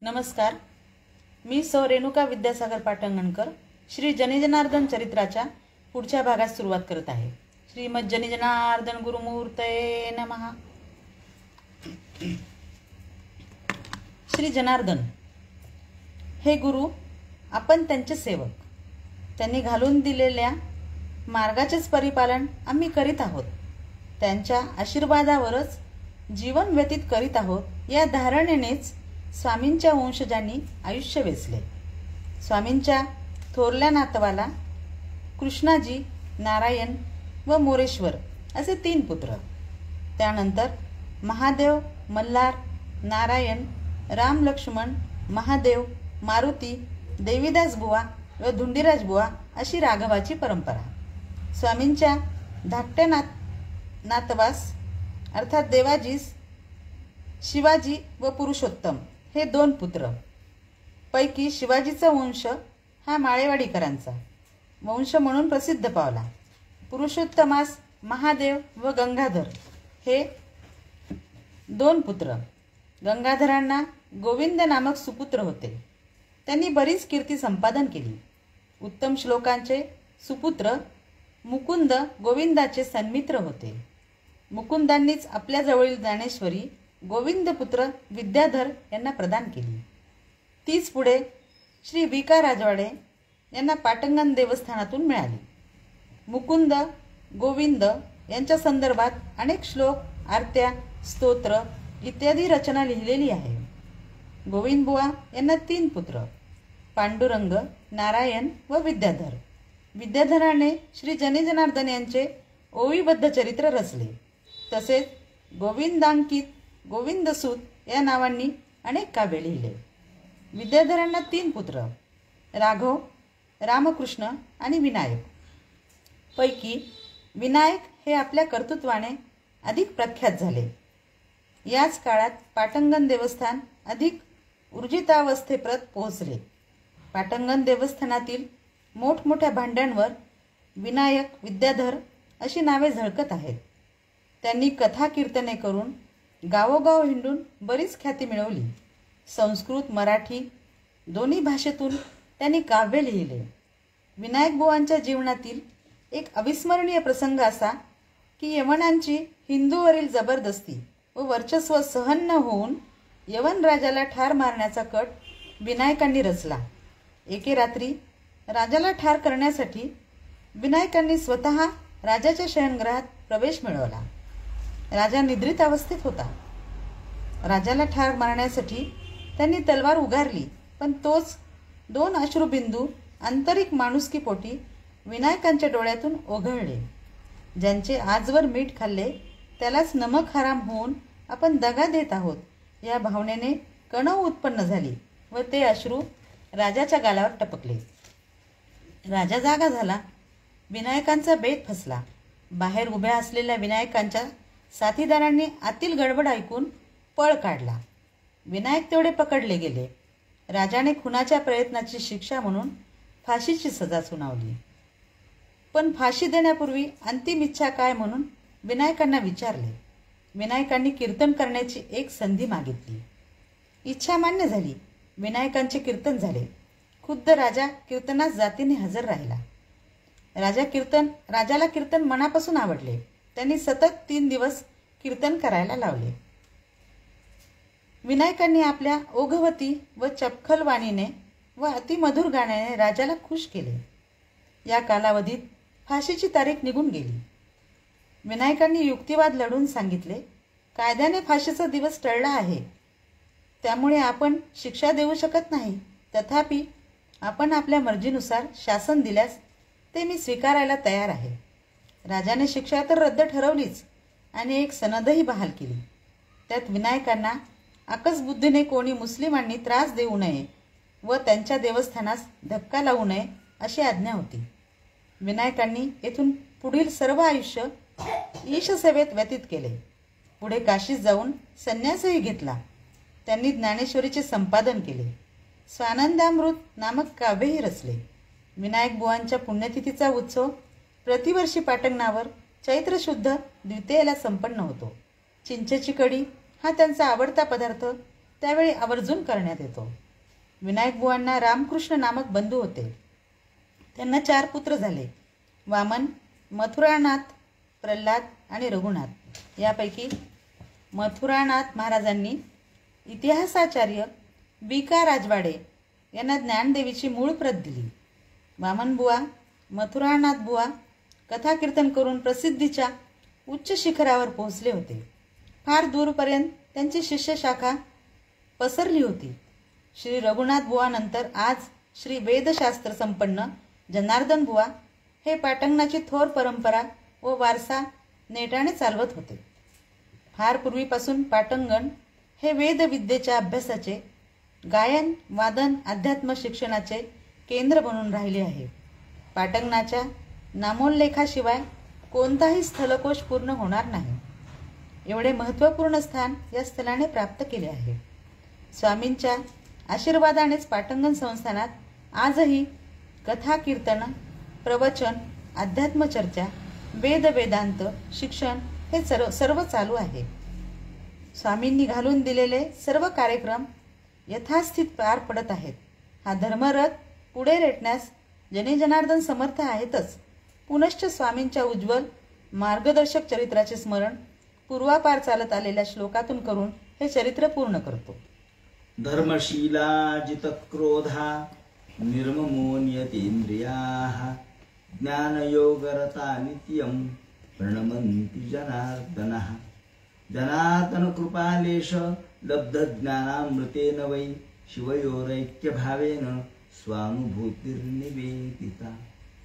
नमस्कार, मी सौ रेणुका विद्यासागर पाटंगणकर श्री जनिजनार्दन चरित्राच्या पुढच्या भागात सुरुवात करत आहे. श्रीमद जनिजनार्दन गुरुमूर्तये नमः. श्री जनार्दन हे गुरु, आपण त्यांचे सेवक. त्यांनी घालून दिलेल्या मार्गाचेच परिपालन आम्ही करीत आहोत. त्यांच्या आशीर्वादावरच जीवन व्यतीत करीत आहोत या धारणेनेच स्वामींच्या वंशजांनी आयुष्य वेचले. स्वामींच्या थोरल्या नातवाला कृष्णाजी, नारायण व मोरेश्वर असे 3 पुत्र. त्यानंतर महादेव, मल्हार, नारायण, राम, लक्ष्मण, महादेव, मारुती, देवीदास बुवा व धुंडीराज बुवा अशी राघवाची परंपरा. स्वामींच्या धाकट्या नातवास अर्थात देवाजीस शिवाजी व पुरुषोत्तम हे 2 पुत्र. पैकी शिवाजीचा वंश हा माळेवाडीकरांचा वंश म्हणून प्रसिद्ध पावला. पुरुषोत्तमास महादेव व गंगाधर हे 2 पुत्र. गंगाधरांना गोविंद नामक सुपुत्र होते. त्यांनी बरीच कीर्ती संपादन केली. उत्तम श्लोकांचे सुपुत्र मुकुंद गोविंदाचे सन्मित्र होते. मुकुंदांनीच आपल्या जवळील ज्ञानेश्वरी गोविंदपुत्र विद्याधर यांना प्रदान केली. तीच पुढे श्री विका राजवाडे यांना पाटंगण देवस्थानातून मिळाली. मुकुंद गोविंद यांच्या संदर्भात अनेक श्लोक, आरत्या, स्तोत्र इत्यादी रचना लिहिलेली आहे. गोविंदबुवा यांना 3 पुत्र, पांडुरंग, नारायण व विद्याधर. विद्याधराने श्री जनिजनार्दन यांचे ओवीबद्ध चरित्र रचले. तसेच गोविंदांकित, गोविंदसूत या नावांनी अनेक काव्य लिहिले. विद्याधरांना 3 पुत्र, राघव, रामकृष्ण आणि विनायक. पैकी विनायक हे आपल्या कर्तृत्वाने अधिक प्रख्यात झाले. याच काळात पाटंगण देवस्थान अधिक ऊर्जितावस्थेप्रत पोहोचले. पाटंगण देवस्थानातील मोठमोठ्या भांड्यांवर विनायक, विद्याधर अशी नावे झळकत आहेत. त्यांनी कथा कीर्तने करून गावोगाव हिंडून बरीच ख्याती मिळवली. संस्कृत, मराठी दोन्ही भाषेतून त्यांनी काव्य लिहिले. विनायक बुवांच्या जीवनातील एक अविस्मरणीय प्रसंग असा की यवनांची हिंदूवरील जबरदस्ती व वर्चस्व सहन न होऊन यवन राजाला ठार मारण्याचा कट विनायकांनी रचला. एके रात्री राजाला ठार करण्यासाठी विनायकांनी स्वतः राजाच्या शयनगृहात प्रवेश मिळवला. राजा निद्रित अवस्थेत होता. राजाला ठार मारण्यासाठी त्यांनी तलवार उगारली, पण तोच 2 अश्रुबिंदू आंतरिक माणुसकीपोटी विनायकांच्या डोळ्यातून ओघळले. ज्यांचे आजवर मीठ खाल्ले त्यालाच नमक हराम होऊन आपण दगा देत आहोत या भावनेने कणव उत्पन्न झाली व ते अश्रू राजाच्या गालावर टपकले. राजा जागा झाला. विनायकांचा बेत फसला. बाहेर उभ्या असलेल्या विनायकांच्या साथीदारांनी आतील गडबड ऐकून पळ काढला. विनायक तेवढे पकडले गेले. राजाने खुनाच्या प्रयत्नाची शिक्षा म्हणून फाशीची सजा सुनावली. पण फाशी देण्यापूर्वी अंतिम इच्छा काय म्हणून विनायकांना विचारले. विनायकांनी कीर्तन करण्याची एक संधी मागितली. इच्छा मान्य झाली. विनायकांचे कीर्तन झाले. खुद्द राजा कीर्तनास जातीने हजर राहिला. राजाला कीर्तन मनापासून आवडले. त्यांनी सतत 3 दिवस कीर्तन करायला लावले. विनायकांनी आपल्या ओघवती व चपखल वाणीने व अतिमधुर गाण्याने राजाला खुश केले. या कालावधीत फाशीची तारीख निघून गेली. विनायकांनी युक्तिवाद लढून सांगितले, कायद्याने फाशीचा दिवस टळला आहे, त्यामुळे आपण शिक्षा देऊ शकत नाही. तथापि आपण आपल्या मर्जीनुसार शासन दिल्यास ते मी स्वीकारायला तयार आहे. राजाने शिक्षा तर रद्द ठरवलीच आणि एक सनदही बहाल केली. त्यात विनायकांना आकसबुद्धीने कोणी मुस्लिमांनी त्रास देऊ नये व त्यांच्या देवस्थानास धक्का लावू नये अशी आज्ञा होती. विनायकांनी येथून पुढील सर्व आयुष्य ईशसेवेत व्यतीत केले. पुढे काशीत जाऊन संन्यासही घेतला. त्यांनी ज्ञानेश्वरीचे संपादन केले. स्वानंदामृत नामक काव्यही रचले. विनायक बुवांच्या पुण्यतिथीचा उत्सव प्रतिवर्षी पाटंगणावर चैत्र शुद्ध द्वितीयेला संपन्न होतो. चिंचेची कढी हा त्यांचा आवडता पदार्थ त्यावेळी आवर्जून करण्यात येतो. विनायक बुवांना रामकृष्ण नामक बंधू होते. त्यांना 4 पुत्र झाले: वामन, मथुरानाथ, प्रल्हाद आणि रघुनाथ. यापैकी मथुरानाथ महाराजांनी इतिहासाचार्य बी.का. राजवाडे यांना ज्ञानदेवीची मूळ प्रत दिली. वामन बुवा, मथुरानाथ बुवा कथाकीर्तन करून प्रसिद्धीच्या उच्च शिखरावर पोहोचले होते. फार दूरपर्यंत त्यांची शिष्यशाखा पसरली होती. श्री रघुनाथ बुवा नंतर आज श्री वेदशास्त्र संपन्न जनार्दन बुवा हे पाटंगणाची थोर परंपरा व वारसा नेटाने चालवत होते. फार पूर्वीपासून पाटंगण हे वेदविद्येच्या अभ्यासाचे, गायन, वादन, अध्यात्म शिक्षणाचे केंद्र बनून राहिले आहे. पाटंगणाच्या नामोल्लेखाशिवाय कोणताही स्थलकोश पूर्ण होणार नाही. एवढे महत्त्वपूर्ण स्थान या स्थलाने प्राप्त केले आहे. स्वामींच्या आशीर्वादानेच पाटंगण संस्थानात आजही कथा, कीर्तन, प्रवचन, अध्यात्मचर्चा, वेदांत शिक्षण हे सर्व चालू आहे. स्वामींनी घालून दिलेले सर्व कार्यक्रम यथास्थित पार पडत आहेत. हा धर्मरथ पुढे रेटण्यास जनी जनार्दन समर्थ आहेतच. पुनश्च स्वामींच्या उज्ज्वल मार्गदर्शक चरित्राचे स्मरण पूर्वापार चालत आलेल्या श्लोकातून करून हे चरित्र पूर्ण करतो. धर्मशीला जितक्रोधा निर्ममो नियतेन्द्रियाः ज्ञानयोगरता नित्यं प्रणमन्ति जनार्दनः. जनार्दनकृपालेश लब्धज्ञानामृतेन वै शिवयोरैक्यभावेन स्वानुभूतिर्निवेदिता.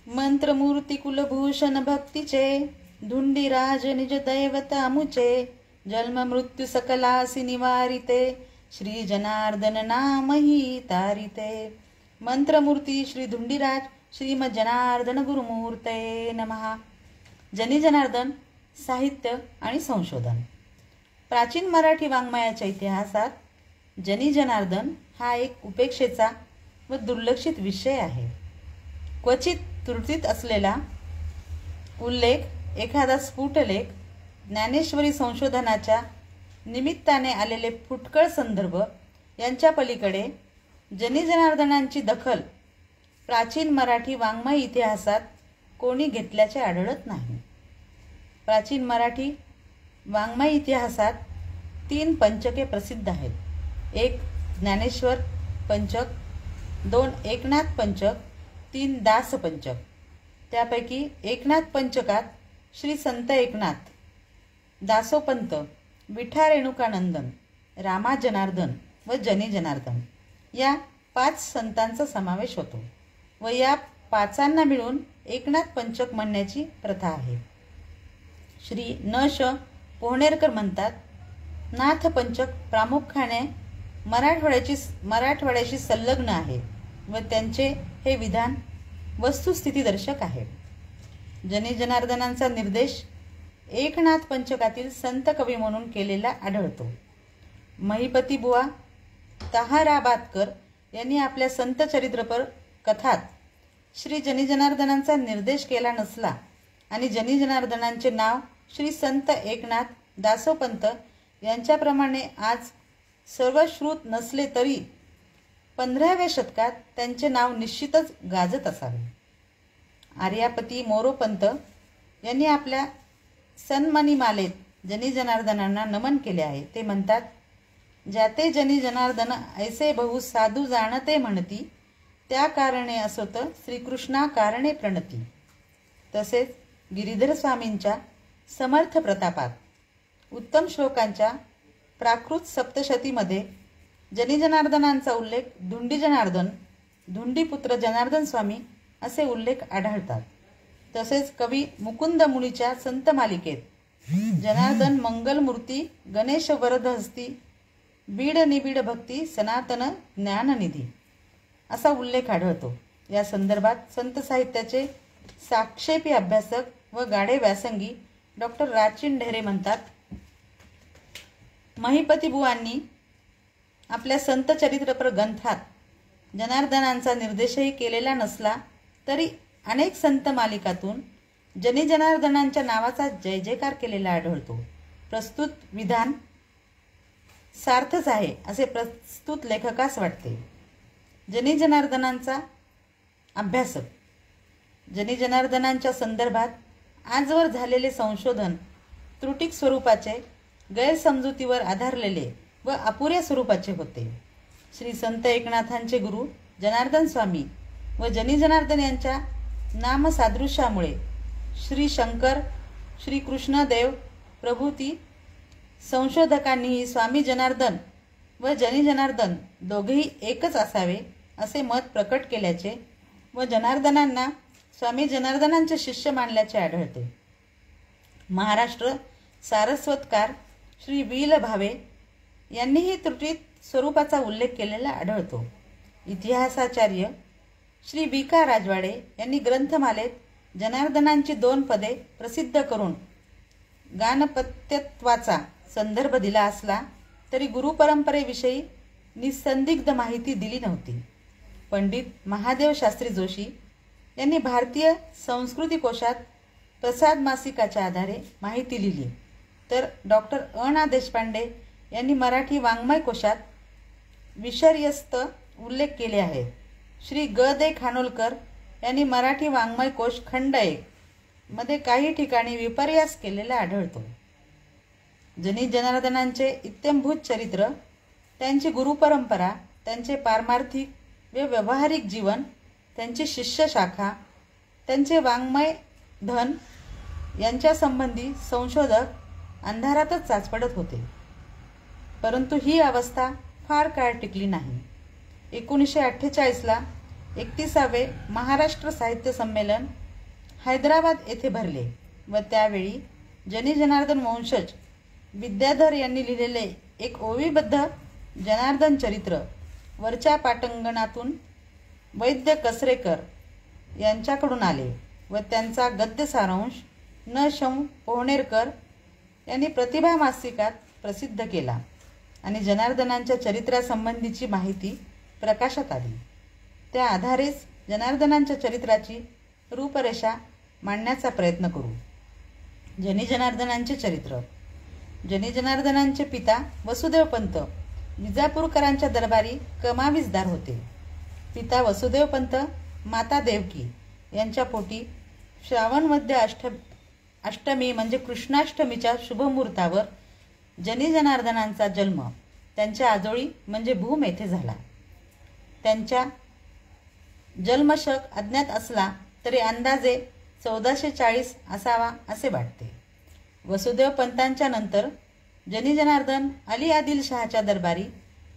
मंत्रमूर्ती कुलभूषण भक्तीचे धुंडीराज निज दैवतामुचे जन्म मृत्यू सकलासी निवारिते श्री जनार्दन नामही तारिते. मंत्रमूर्ती श्री धुंडीराज श्रीमद जनार्दन गुरुमूर्ते नमः. जनी जनार्दन साहित्य आणि संशोधन. प्राचीन मराठी वाङ्मयाच्या इतिहासात जनी जनार्दन हा एक उपेक्षेचा व दुर्लक्षित विषय आहे. क्वचित त्रुटीत असलेला उल्लेख, एखादा स्फुटलेख, ज्ञानेश्वरी संशोधनाच्या निमित्ताने आलेले फुटकळ संदर्भ यांच्या पलीकडे जनी जनार्दनांची दखल प्राचीन मराठी वाङ्मय इतिहासात कोणी घेतल्याचे आढळत नाही. प्राचीन मराठी वाङ्मय इतिहासात 3 पंचके प्रसिद्ध आहेत. 1 ज्ञानेश्वर पंचक, 2 एकनाथ पंचक, 3 दास पंचक. त्यापैकी एकनाथ पंचकात श्री संत एकनाथ, दासोपंत, विठा रेणुकानंदन, रामा जनार्दन व जनी जनार्दन या 5 संतांचा समावेश होतो व या 5 मिळून एकनाथ पंचक म्हणण्याची प्रथा आहे. श्री न. श. पोहणेरकर म्हणतात, नाथ पंचक प्रामुख्याने मराठवाड्याशी संलग्न आहे व त्यांचे हे विधान वस्तुस्थितीदर्शक आहे. जनी जनार्दनांचा निर्देश एकनाथ पंचकातील संत कवी म्हणून केलेला आढळतो. महिपती बुवा ताहाराबादकर यांनी आपल्या संत चरित्रपर कथात श्री जनी जनार्दनांचा निर्देश केला नसला आणि जनी जनार्दनांचे नाव श्री संत एकनाथ दासोपंत यांच्याप्रमाणे आज सर्वश्रुत नसले तरी 15व्या शतकात त्यांचे नाव निश्चितच गाजत असावे. आर्यापती मोरोपंत यांनी आपल्या सन्मनीमालेत जनी जनार्दनांना नमन केले आहे. ते म्हणतात, जाते जनी जनार्दन ऐसे बहु साधू जाणते म्हणती त्या कारणे असोत श्रीकृष्णा कारणे प्रणती. तसेच गिरीधर स्वामींच्या समर्थ प्रतापात उत्तम श्लोकांच्या प्राकृत सप्तशतीमध्ये जनी जनार्दनांचा उल्लेख धुंडी जनार्दन, धुंडीपुत्र जनार्दन स्वामी असे उल्लेख आढळतात. तसेच कवी मुकुंद मुनीच्या संत मालिकेत जनार्दन मंगलमूर्ती गणेश वरदहस्ती बीड निबिड भक्ती सनातन ज्ञाननिधी असा उल्लेख आढळतो. या संदर्भात संत साहित्याचे साक्षेपी अभ्यासक व गाढे व्यासंगी डॉक्टर राचिन ढेरे म्हणतात, महिपती बुवांनी आपल्या संत चरित्रपर ग्रंथात जनार्दनांचा निर्देशही केलेला नसला तरी अनेक संत मालिकातून जनी जनार्दनांच्या नावाचा जय जयकार केलेला आढळतो. प्रस्तुत विधान सार्थच आहे असे प्रस्तुत लेखकास वाटते. जनी जनार्दनांचा अभ्यासक जनी जनार्दनांच्या संदर्भात आजवर झालेले संशोधन त्रुटिक स्वरूपाचे, गैरसमजुतीवर आधारलेले व अपुऱ्या स्वरूपाचे होते. श्री संत एकनाथांचे गुरु जनार्दन स्वामी व जनी जनार्दन यांच्या नामसादृश्यामुळे श्री शंकर, श्री कृष्णदेव प्रभृती संशोधकांनीही स्वामी जनार्दन व जनी जनार्दन दोघेही एकच असावे असे मत प्रकट केल्याचे व जनार्दनांना स्वामी जनार्दनांचे शिष्य मानल्याचे आढळते. महाराष्ट्र सारस्वतकार श्री वील भावे यांनीही त्रुटित स्वरूपाचा उल्लेख केलेला आढळतो. इतिहासाचार्य श्री बी. का. राजवाडे यांनी ग्रंथमालेत जनार्दनांची 2 पदे प्रसिद्ध करून गाणपत्यत्वाचा संदर्भ दिला असला तरी गुरुपरंपरेविषयी निसंदिग्ध माहिती दिली नव्हती. पंडित महादेव शास्त्री जोशी यांनी भारतीय संस्कृती कोशात प्रसाद मासिकाच्या आधारे माहिती लिहिली, तर डॉक्टर ना देशपांडे यांनी मराठी वाङ्मय कोशात विपर्यस्त उल्लेख केले आहेत. श्री ग. दे. खानोलकर यांनी मराठी वाङ्मय कोश खंड 1 मध्ये काही ठिकाणी विपर्यास केलेला आढळतो. जनी जनार्दनांचे इत्यंभूत चरित्र, त्यांची गुरुपरंपरा, त्यांचे पारमार्थिक व व्यावहारिक जीवन, त्यांची शिष्य शाखा, त्यांचे वाङ्मय धन यांच्या संबंधी संशोधक अंधारातच चाचपडत होते. परंतु ही अवस्था फार काळ टिकली नाही. 1948ला 31वे महाराष्ट्र साहित्य संमेलन हैदराबाद येथे भरले व त्यावेळी जनी जनार्दन वंशज विद्याधर यांनी लिहिलेले एक ओवीबद्ध जनार्दन चरित्र वरच्या पाटंगणातून वैद्य कसरेकर यांच्याकडून आले व त्यांचा गद्य सारांश न. शं. पोहणेरकर यांनी प्रतिभा मासिकात प्रसिद्ध केला आणि जनार्दनांच्या चरित्रासंबंधीची माहिती प्रकाशात आली. त्या आधारेच जनार्दनांच्या चरित्राची रूपरेषा मांडण्याचा प्रयत्न करू. जनी जनार्दनांचे चरित्र. जनी जनार्दनांचे पिता वसुदेवपंत विजापूरकरांच्या दरबारी कमाविजदार होते. पिता वसुदेवपंत माता देवकी यांच्या पोटी श्रावण मध्य अष्टमी म्हणजे कृष्णाष्टमीच्या शुभमुहूर्तावर जनी जनार्दनांचा जन्म त्यांच्या आजोळी म्हणजे भूम येथे झाला. त्यांच्या जन्मशक अज्ञात असला तरी अंदाजे 1440 असावा असे वाटते. वसुदेव पंतांच्या नंतर जनी जनार्दन अली आदिल शहाच्या दरबारी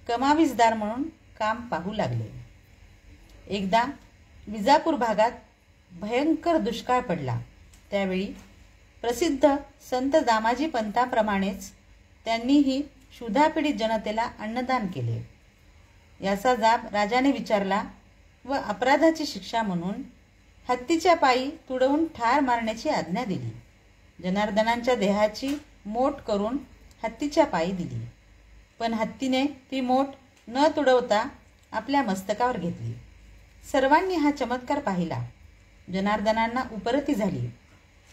कमाविजदार म्हणून काम पाहू लागले. एकदा विजापूर भागात भयंकर दुष्काळ पडला. त्यावेळी प्रसिद्ध संत दामाजी पंतांप्रमाणेच त्यांनीही क्षुधापीडित जनतेला अन्नदान केले. याचा जाब राजाने विचारला व अपराधाची शिक्षा म्हणून हत्तीच्या पायी तुडवून ठार मारण्याची आज्ञा दिली. जनार्दनांच्या देहाची मोट करून हत्तीच्या पायी दिली, पण हत्तीने ती मोट न तुडवता आपल्या मस्तकावर घेतली. सर्वांनी हा चमत्कार पाहिला. जनार्दनांना उपरती झाली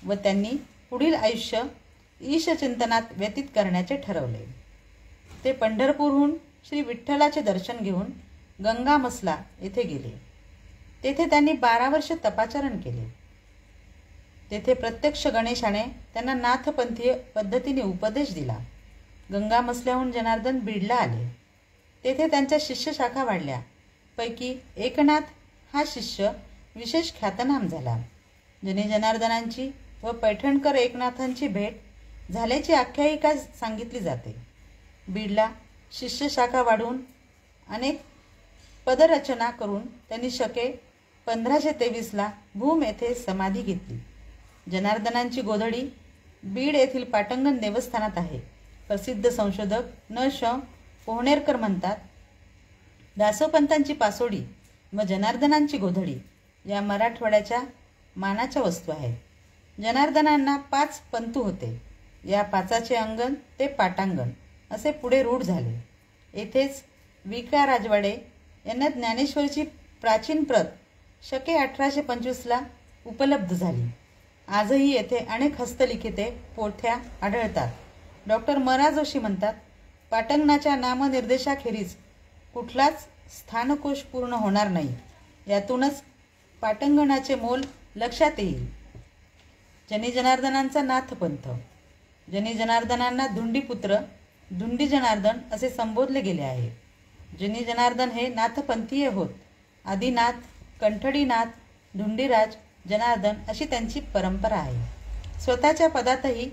व त्यांनी पुढील आयुष्य ईशचिंतनात व्यतीत करण्याचे ठरवले. ते पंढरपूरहून श्री विठ्ठलाचे दर्शन घेऊन गंगामसला येथे गेले. तेथे त्यांनी 12 वर्ष तपाचरण केले. तेथे प्रत्यक्ष गणेशाने त्यांना नाथपंथीय पद्धतीने उपदेश दिला. गंगामसल्याहून जनार्दन बीडला आले. तेथे त्यांच्या शिष्य शाखा वाढल्या. पैकी एकनाथ हा शिष्य विशेष ख्यातनाम झाला. जनी जनार्दनांची व पैठणकर एकनाथांची भेट झाल्याची आख्यायिका सांगितली जाते. बीडला शिष्य शाखा वाढवून अनेक पदरचना करून त्यांनी शके 1523ला भूम येथे समाधी घेतली. जनार्दनांची गोधडी बीड येथील पाटंगण देवस्थानात आहे. प्रसिद्ध संशोधक न. श. पोहणेरकर म्हणतात, दासोपंतांची पासोडी व जनार्दनांची गोधडी या मराठवाड्याच्या मानाच्या वस्तू आहेत. जनार्दनांना 5 पंतू होते. या 5चे अंगण ते पाटांगण असे पुढे रूढ झाले. येथेच वि. का. राजवाडे यांना ज्ञानेश्वरीची प्राचीन प्रत शके 1825ला उपलब्ध झाली. आजही येथे अनेक हस्तलिखिते पोथ्या आढळतात. डॉक्टर म. रा. जोशी म्हणतात, पाटंगणाच्या नामनिर्देशाखेरीज कुठलाच स्थानकोश पूर्ण होणार नाही. यातूनच पाटंगणाचे मोल लक्षात येईल. जनी जनार्दनांचा नाथपंथ. जनी जनार्दनांना धुंडीपुत्र, धुंडी जनार्दन असे संबोधले गेले आहे. जनी जनार्दन हे नाथपंथीय होत. आदिनाथ, कंठडीनाथ, धुंडीराज, जनार्दन अशी त्यांची परंपरा आहे. स्वतःच्या पदातही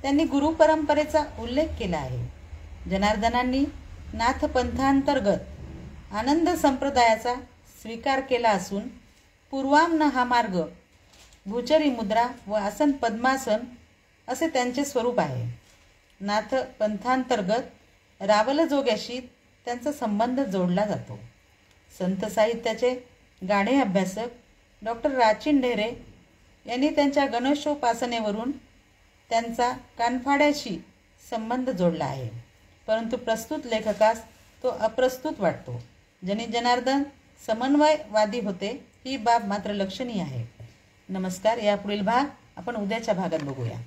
त्यांनी गुरुपरंपरेचा उल्लेख केला आहे. जनार्दनांनी नाथपंथांतर्गत आनंद संप्रदायाचा स्वीकार केला असून पूर्वाम्न हा मार्ग, भूचरी मुद्रा व आसन पद्मासन असे त्यांचे स्वरूप आहे. नाथपंथांतर्गत रावलजोग्याशी त्यांचा संबंध जोडला जातो. संत साहित्याचे गाढे अभ्यासक डॉक्टर राचिन ढेरे यांनी त्यांच्या गणेशोपासनेवरून त्यांचा कानफाड्याशी संबंध जोडला आहे, परंतु प्रस्तुत लेखकास तो अप्रस्तुत वाटतो. जनी जनार्दन समन्वयवादी होते ही बाब मात्र लक्षणीय आहे. नमस्कार. यापुढील भाग आपण उद्याच्या भागात बघूया.